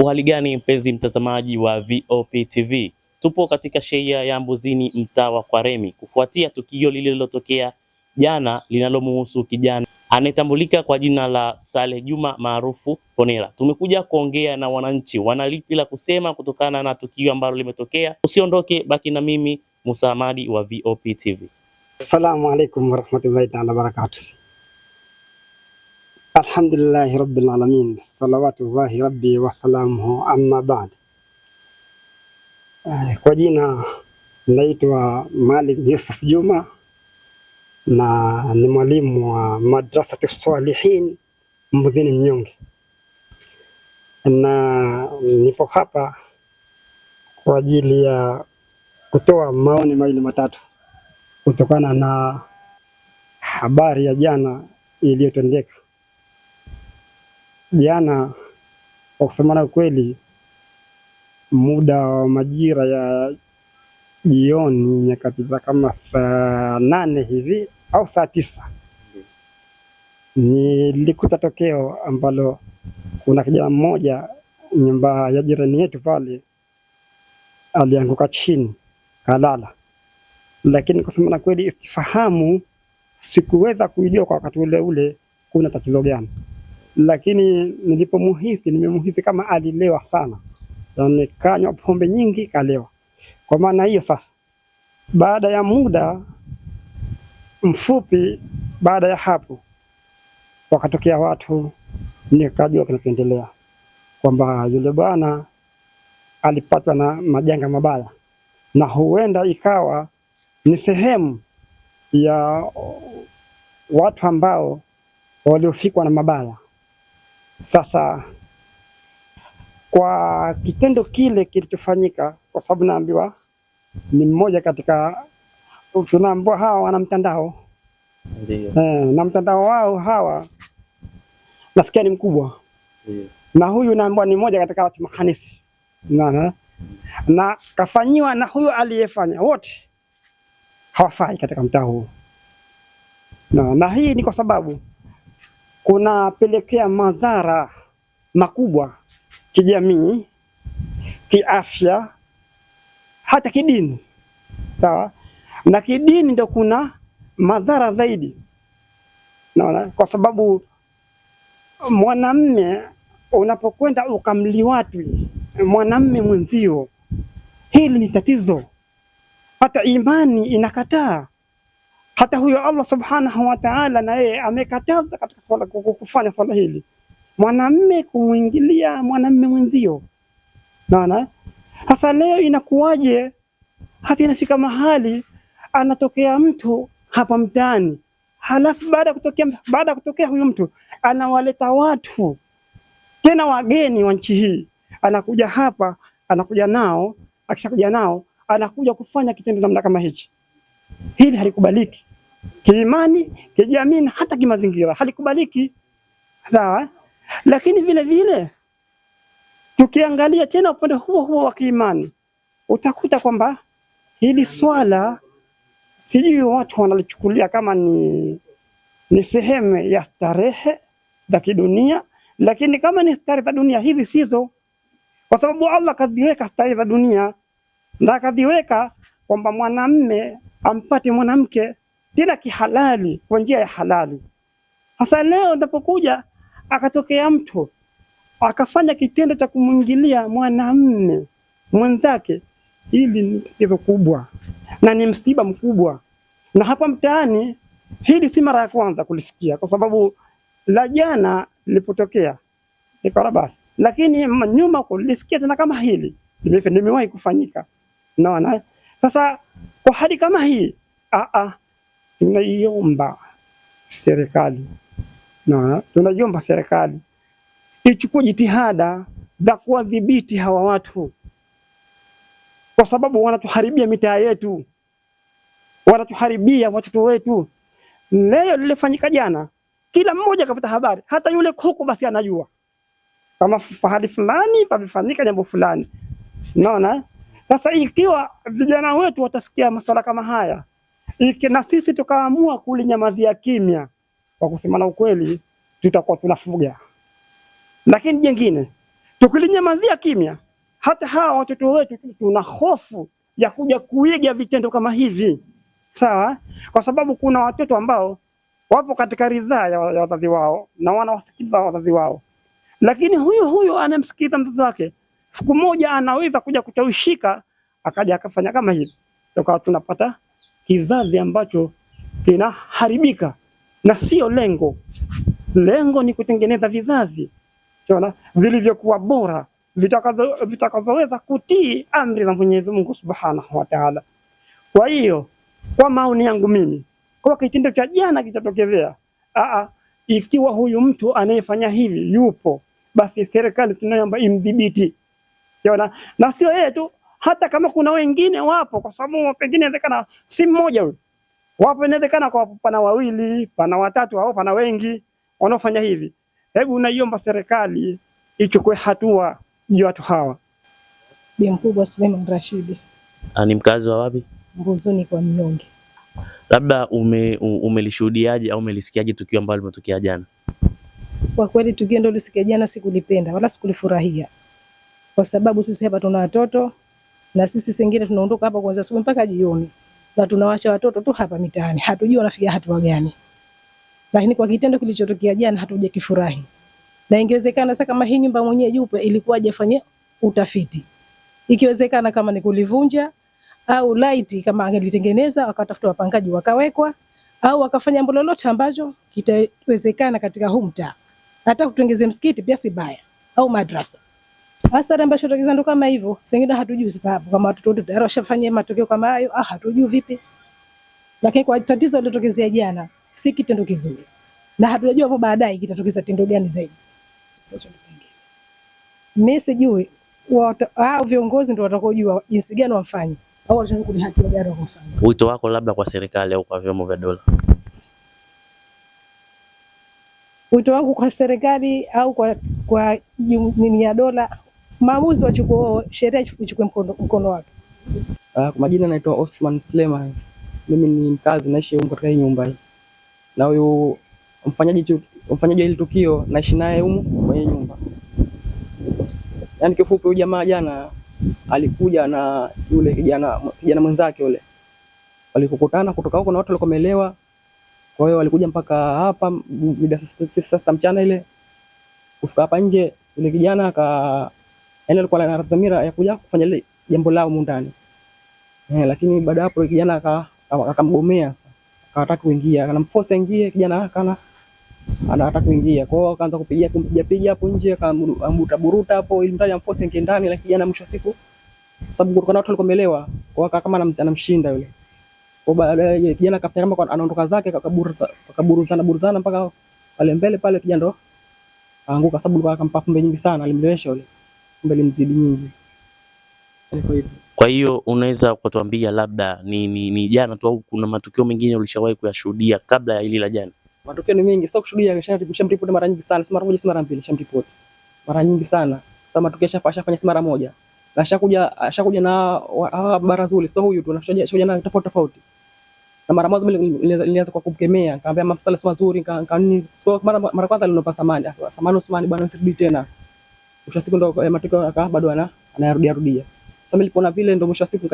Uhali gani mpenzi mtazamaji wa VOP TV? Tupo katika shehia ya Mbuzini, mtaa wa Kwaremi, kufuatia tukio lililotokea jana linalomuhusu kijana anayetambulika kwa jina la Saleh Juma maarufu Ponela. Tumekuja kuongea na wananchi, wanalipi la kusema kutokana na tukio ambalo limetokea. Usiondoke, baki na mimi Musa Hamadi wa VOP TV. Assalamu alaikum warahmatullahi ta'ala wabarakatuh. Alhamdulillahi rabbil alamin, salawatullahi rabbi wa salamuhu, amma ba'd. Kwa jina naitwa Malik Yusuf Juma na ni mwalimu wa Madrasati Salihin Mbuzini Mnyonge, na nipo hapa kwa ajili ya kutoa maoni mawili matatu kutokana na habari ya jana iliyotendeka jana. Kwa kusema kweli, muda wa majira ya jioni, nyakati za kama saa 8 hivi au saa 9, nilikuta tokeo ambalo kuna kijana mmoja nyumba ya jirani yetu pale alianguka chini kalala, lakini kusema kweli istifahamu sikuweza kujua kwa wakati ule kuna tatizo gani, lakini nimemuhisi kama alilewa sana, yani kanywa pombe nyingi kalewa. Kwa maana hiyo sasa, baada ya muda mfupi baada ya hapo wakatokea watu, nikajua kinachoendelea kwamba yule bwana alipatwa na majanga mabaya, na huenda ikawa ni sehemu ya watu ambao waliofikwa na mabaya. Sasa kwa kitendo kile kilichofanyika, kwa sababu naambiwa ni mmoja katika, tunaambiwa hawa wana mtandao, na mtandao wao hawa nasikia ni mkubwa, na huyu naambiwa ni mmoja katika watu makanisi na kafanyiwa na huyu aliyefanya, wote hawafai katika mtaa huu, na hii ni kwa sababu kunapelekea madhara makubwa kijamii, kiafya, hata kidini. Sawa? Na kidini ndio kuna madhara zaidi. Naona kwa sababu mwanamme unapokwenda ukamliwatwi mwanamme mwenzio, hili ni tatizo. Hata imani inakataa. Hata huyo Allah subhanahu wa ta'ala na yeye amekataza katika swala, kufanya swala hili, mwanamme kumwingilia mwanamme mwenzio. Naona sasa leo inakuwaje hata inafika mahali anatokea mtu hapa mtaani, halafu baada ya kutokea huyu mtu anawaleta watu tena wageni wa nchi hii, anakuja hapa, anakuja nao, akishakuja nao anakuja kufanya kitendo namna kama hichi. Hili halikubaliki kiimani, kijamii, hata kimazingira halikubaliki. Sawa? Lakini vile vile tukiangalia tena upande huo wa kiimani, utakuta kwamba hili swala sijui watu wanalichukulia kama ni sehemu ya starehe za kidunia, lakini kama ni starehe za dunia hizi sizo, kwa sababu Allah kaziweka starehe za dunia na kaziweka kwamba mwanamme ampate mwanamke tena kihalali, kwa njia ya halali. Hasa leo ndapokuja akatokea mtu akafanya kitendo cha kumwingilia mwanamme mwenzake, hili ni tatizo kubwa na ni msiba mkubwa. Na hapa mtaani hili si mara ya kwanza kulisikia, kwa sababu la jana lilipotokea ikawa basi, lakini nyuma kulisikia tena kama hili limewahi kufanyika. Naona sasa kwa hali kama hii tunaiomba serikali ichukue jitihada za kuwadhibiti hawa watu, kwa sababu wanatuharibia mitaa yetu, wanatuharibia watoto wetu. Leo lilifanyika jana, kila mmoja kapata habari, hata yule kuku basi anajua kama fahali fulani pamefanyika jambo fulani. Naona sasa ikiwa vijana wetu watasikia masuala kama haya, na sisi tukaamua kulinyamazia kimya, kwa kusema na ukweli, tutakuwa tunafuga. Lakini jengine Tukilinyamazia kimya, hata hawa watoto wetu tuna hofu ya kuja kuiga vitendo kama hivi. Sawa? Kwa sababu kuna watoto ambao wapo katika ridhaa ya wazazi wao na wanawasikiliza wazazi wao, lakini huyu anamsikiliza mtoto wake, siku moja anaweza kuja kutawishika akaja akafanya kama hivi, tukawa tunapata kizazi ambacho kinaharibika, na sio lengo. Lengo ni kutengeneza vizazi vilivyokuwa bora, vitakazoweza kutii amri za Mwenyezi Mungu Subhanahu wa Ta'ala. Kwa hiyo, kwa maoni yangu mimi, kwa kitendo cha jana kitatokezea, ikiwa huyu mtu anayefanya hivi yupo, basi serikali tunaomba imdhibiti. Na sio yeye tu, hata kama kuna wengine wapo, kwa sababu pengine inawezekana si mmoja huyu. Wapo, inawezekana kwa pana wawili, pana watatu au pana wengi wanaofanya hivi. Hebu naiomba serikali ichukue hatua juu ya watu hawa. Bi Mkubwa Suleiman Rashidi. Ni mkazi wa wapi? Mbuzuni kwa Mnyonge. Labda umelishuhudiaje au umelisikiaje tukio ambalo limetokea jana? Kwa kweli tukio ndio lisikia jana, sikulipenda wala sikulifurahia, kwa sababu sisi hapa tuna watoto na sisi sengine tunaondoka hapa kuanzia asubuhi mpaka jioni, na tunawaacha watoto tu hapa mitaani, hatujui wanafikia hatua gani. Lakini kwa kitendo kilichotokea jana hatujakifurahi, na ingewezekana sasa kama hii nyumba mwenyewe yupo ilikuwa hajafanya utafiti, ikiwezekana kama ni kulivunja au laiti kama angelitengeneza wakatafuta wapangaji wakawekwa, au wakafanya jambo lolote ambacho kitawezekana katika huu mtaa, hata kutengeze msikiti pia si baya, au madrasa. Hasa ambacho tokeza ndo kama hivyo, sengine hatujui sasa hapo kama watoto wetu tayari washafanyia matokeo kama hayo, hatujui vipi. Lakini kwa tatizo lililotokezea jana si kitendo kizuri, na hatujajua hapo baadaye kitatokeza tendo gani zaidi. Sasa mimi sijui hao viongozi ndio watakojua jinsi gani wamfanye au wachukue ni hatua gani wafanye. Wito wako labda kwa serikali au kwa vyombo vya dola? Wito wangu kwa serikali au kwa nini ya dola, maamuzi wachukue, sheria ichukue mkono wake. Kwa majina naitwa Osman Suleiman. Mimi ni mkazi, naishi huko katika hii nyumba hii. Na huyu mfanyaji ile tukio naishi naye huko kwenye nyumba. Yaani kifupi, huyu jamaa jana alikuja na yule kijana mwenzake yule. Walikokutana kutoka huko na watu walikuwa wameelewa. Kwa hiyo walikuja mpaka hapa mida saa mchana ile. Kufika hapa nje yule kijana yaani alikuwa na dhamira ya kuja kufanya ile jambo lao huko ndani. Lakini baada hapo kijana akamgomea sasa. Akataka kuingia, akamforce aingie, kijana anataka kuingia. Kwa hiyo akaanza kupiga hapo nje, akamburuta hapo ili mtani amforce aingie ndani, lakini kijana mwisho siku sababu kulikuwa na watu walikuwa wameelewa, kwa hiyo kama anamshinda yule. Kwa baadaye kijana akafanya kama anaondoka zake, akaburuzana mpaka pale mbele pale, kijana ndo aanguka sababu alikuwa akampa pombe nyingi sana, alimlewesha yule. Pombe ilimzidi nyingi. Kwa hiyo unaweza kutuambia labda ni jana tu au kuna matukio mengine ulishawahi kuyashuhudia kabla ya hili la jana? Matukio ni mengi, sio kushuhudia, nishamripoti mara nyingi sana, si mara moja si mara mbili, nishamripoti mara nyingi sana. Sasa matukio ashafanya si mara moja. Na ashakuja na Barazuli, sio huyu tu, anashakuja na tofauti. Na mara moja nilianza kwa kumkemea, nikamwambia masuala si mazuri, kanuni sio mara kwanza alinipa samani Usmani bwana, usirudi tena. Mwisho siku ndo matukio bado anayarudia. Sasa nilipoona vile ndo mwisho siku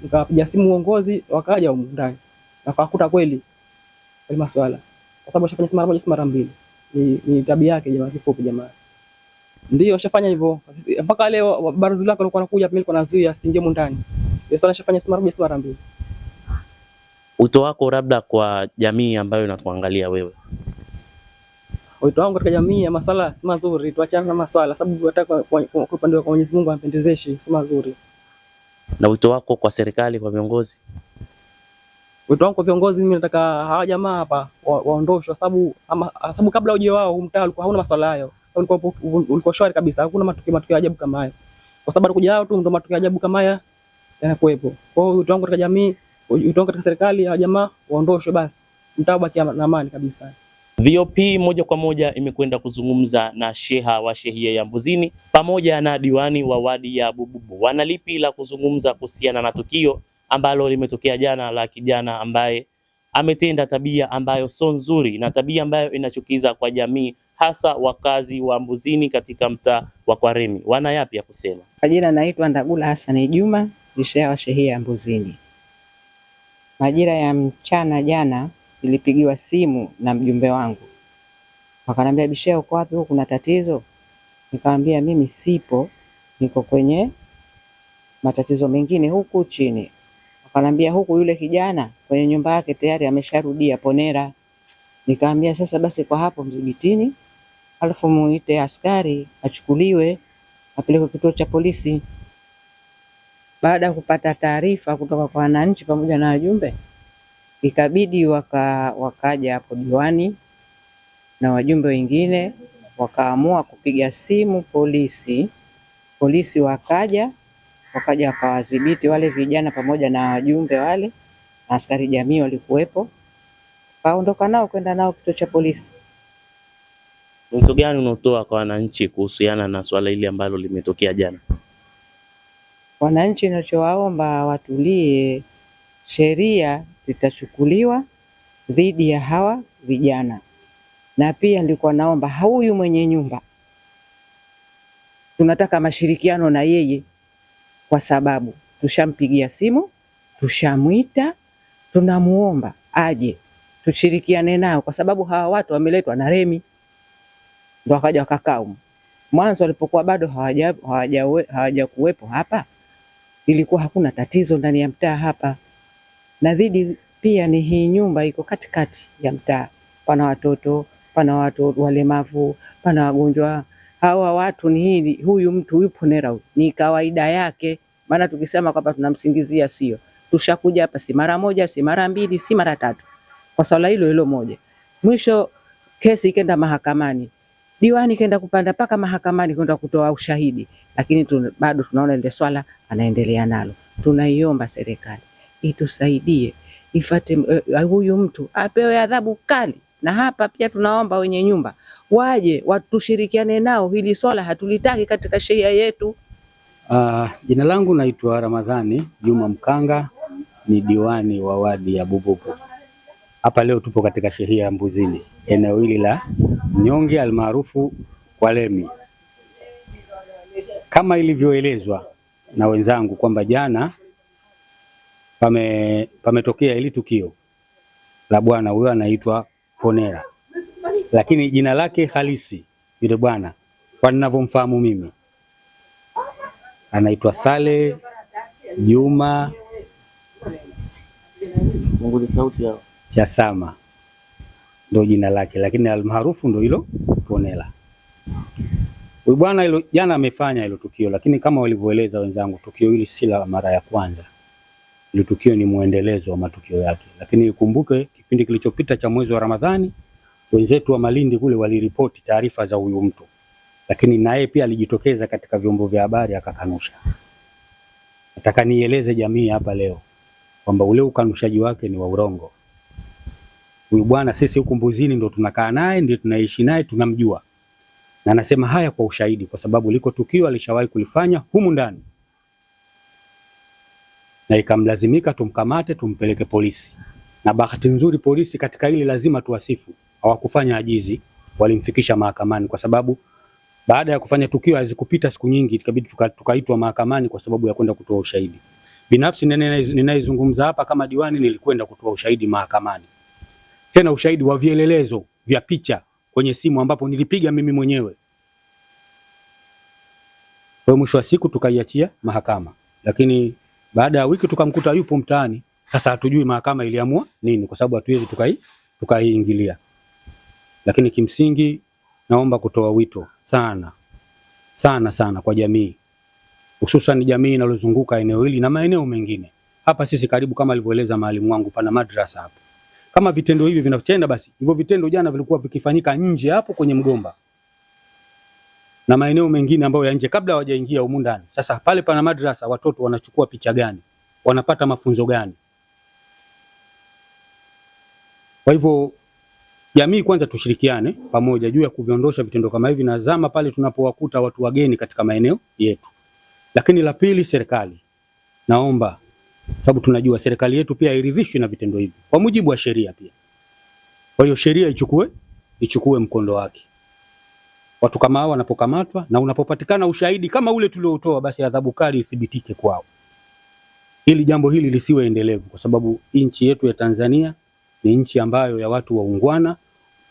nikapiga simu uongozi, wakaja huko ndani. Na wakakuta kweli masuala. Kwa sababu ashafanya si mara moja si mara mbili. Ni tabia yake jamaa, kifupi jamaa. Ndio ashafanya hivyo. Mpaka leo Barazuli lako alikuwa anakuja, mimi nilikuwa nazuia asiingie ndani. Yesu anashafanya si mara moja si mara mbili. Wito wako labda kwa jamii ambayo inatuangalia wewe? Wito wangu katika jamii ya masuala si mazuri, tuachane na masuala sababu hata kwa upande wa Mwenyezi Mungu ampendezeshi si mazuri. Na wito wako kwa serikali, kwa viongozi? Wito wangu kwa viongozi, mimi nataka hawa jamaa hapa waondoshwe sababu kabla uje wao mtaa ulikuwa hauna masuala hayo. Ulikuwa shwari kabisa, hakuna matukio ajabu kama hayo. Kwa sababu kuja hao tu ndio matukio ajabu kama haya yanakuepo. Kwa hiyo wito wangu katika jamii, wito wangu katika serikali, hawa jamaa waondoshwe basi. Mtaa ubaki na amani kabisa. VOP moja kwa moja imekwenda kuzungumza na sheha wa shehia ya Mbuzini pamoja na diwani wa wadi ya Bububu. Wana lipi la kuzungumza kuhusiana na tukio ambalo limetokea jana la kijana ambaye ametenda tabia ambayo sio nzuri na tabia ambayo inachukiza kwa jamii hasa wakazi wa Mbuzini katika mtaa wa Kwaremi. Wana yapi ya kusema? Kwa jina naitwa Ndagula Hassan Juma, Bishia wa shehia ya Mbuzini. Majira ya mchana jana nilipigiwa simu na mjumbe wangu. Wakaniambia, Bishia uko wapi, huko kuna tatizo? Nikamwambia mimi sipo, niko kwenye matatizo mengine huku chini. Wakaniambia huku yule kijana kwenye nyumba yake tayari amesharudia Ponera. Nikamwambia sasa basi kwa hapo mzibitini, alafu muite askari achukuliwe apelekwe kituo cha polisi. Baada ya kupata taarifa kutoka kwa wananchi pamoja na wajumbe, ikabidi wakaja hapo diwani na wajumbe wengine wakaamua kupiga simu polisi. Polisi wakaja wakawadhibiti wale vijana pamoja na wajumbe wale, na askari jamii walikuwepo, kaondoka nao kwenda nao kituo cha polisi. Wito gani unaotoa kwa wananchi kuhusiana na swala hili ambalo limetokea jana? Wananchi ninachowaomba watulie, sheria zitachukuliwa dhidi ya hawa vijana. Na pia nilikuwa naomba huyu mwenye nyumba, tunataka mashirikiano na yeye, kwa sababu tushampigia simu, tushamuita, tunamuomba aje tushirikiane nao, kwa sababu hawa watu wameletwa na Remi ndio wakaja wakakaa. Mwanzo walipokuwa bado hawaja kuwepo hapa, ilikuwa hakuna tatizo ndani ya mtaa hapa. Na dhidi pia ni hii nyumba iko katikati ya mtaa, pana watoto, pana watu walemavu, pana wagonjwa. Hawa watu ni huyu mtu yupo Ponera, ni kawaida yake. Maana tukisema kwamba tunamsingizia sio, tushakuja hapa si mara moja, si mara mbili, si mara tatu kwa swala hilo moja. Mwisho kesi ikenda mahakamani, diwani kenda kupanda paka mahakamani kwenda kutoa ushahidi, lakini bado tunaona ile swala anaendelea nalo. Tunaiomba serikali itusaidie, ifate huyu mtu apewe adhabu kali. Na hapa pia tunaomba wenye nyumba waje watushirikiane nao, hili swala hatulitaki katika shehia yetu. Jina langu naitwa Ramadhani Juma Mkanga, ni diwani wa wadi ya Bububu. Hapa leo tupo katika shehia ya Mbuzini, eneo hili la Nyonge almaarufu Kwaremi. Kama ilivyoelezwa na wenzangu kwamba jana pametokea hili tukio la bwana huyo anaitwa Ponera, lakini jina lake halisi yule bwana kwa ninavyomfahamu mimi anaitwa Sale Juma Chasama, ndio jina lake, lakini almaarufu ndio hilo Ponera. Huyu bwana hilo jana amefanya hilo tukio, lakini kama walivyoeleza wenzangu, tukio hili si la mara ya kwanza. Hilo tukio ni muendelezo wa matukio yake, lakini ikumbuke kipindi kilichopita cha mwezi wa Ramadhani wenzetu wa Malindi kule waliripoti taarifa za huyu mtu, lakini naye pia alijitokeza katika vyombo vya habari akakanusha. Nataka nieleze jamii hapa leo kwamba ule ukanushaji wake ni wa urongo. Huyu bwana sisi huku Mbuzini ndo tunakaa naye, ndio tunaishi naye, tunamjua. Na anasema haya kwa ushahidi, kwa sababu liko tukio alishawahi kulifanya humu ndani, na ikamlazimika tumkamate tumpeleke polisi. Na bahati nzuri polisi katika hili lazima tuwasifu, hawakufanya ajizi, walimfikisha mahakamani, kwa sababu baada ya kufanya tukio hazikupita siku nyingi ikabidi tukaitwa mahakamani kwa sababu ya kwenda kutoa ushahidi. Binafsi ninayezungumza hapa kama diwani nilikwenda kutoa ushahidi mahakamani, tena ushahidi wa vielelezo vya picha kwenye simu ambapo nilipiga mimi mwenyewe. Kwa mwisho wa siku tukaiachia mahakama, lakini baada ya wiki tukamkuta yupo mtaani. Sasa hatujui mahakama iliamua nini, kwa sababu hatuwezi tukaiingilia. Lakini kimsingi naomba kutoa wito sana kwa jamii, hususan jamii inalozunguka eneo hili na maeneo mengine. Hapa sisi karibu, kama alivyoeleza mwalimu wangu, pana madrasa hapo. Kama vitendo hivi vinatenda, basi hivyo vitendo jana vilikuwa vikifanyika nje hapo kwenye mgomba na maeneo mengine ambayo ya nje kabla hawajaingia humu ndani. Sasa pale pana madrasa, watoto wanachukua picha gani? Wanapata mafunzo gani? Kwa hivyo jamii kwanza tushirikiane pamoja juu ya kuviondosha vitendo kama hivi na zama pale tunapowakuta watu wageni katika maeneo yetu. Lakini la pili, serikali naomba, sababu tunajua serikali yetu pia hairidhishwi na vitendo hivi kwa mujibu wa sheria pia. Kwa hiyo sheria ichukue mkondo wake. watu kama hao wanapokamatwa na unapopatikana ushahidi kama ule tuliotoa, basi adhabu kali ithibitike kwao. Ili jambo hili lisiwe endelevu, kwa sababu nchi yetu ya Tanzania ni nchi ambayo ya watu waungwana,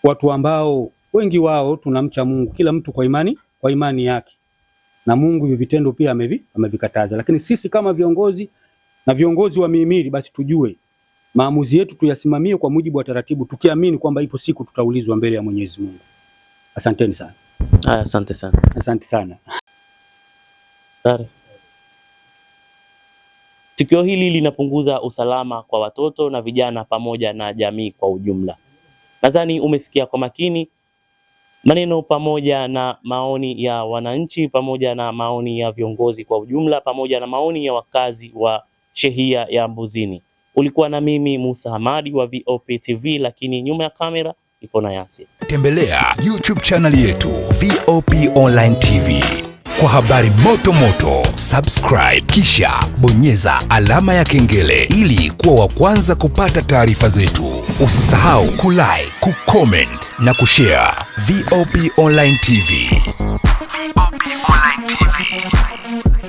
watu ambao wengi wao tunamcha Mungu, kila mtu kwa imani yake, na Mungu hivi vitendo pia amevikataza. Lakini sisi kama viongozi na viongozi wa mihimili, basi tujue maamuzi yetu tuyasimamie kwa mujibu wa taratibu, tukiamini kwamba ipo siku tutaulizwa mbele ya Mwenyezi Mungu. Asanteni sana. Asante sana. Asante sana. Tukio hili linapunguza usalama kwa watoto na vijana pamoja na jamii kwa ujumla. Nadhani umesikia kwa makini maneno pamoja na maoni ya wananchi pamoja na maoni ya viongozi kwa ujumla pamoja na maoni ya wakazi wa shehia ya Mbuzini. Ulikuwa na mimi Musa Hamadi wa VOP TV, lakini nyuma ya kamera ipo na Yasir. Tembelea YouTube channel yetu VOP Online TV kwa habari moto moto. Subscribe kisha bonyeza alama ya kengele ili kuwa wa kwanza kupata taarifa zetu. Usisahau kulike, kucomment na kushare. VOP Online TV. VOP Online TV.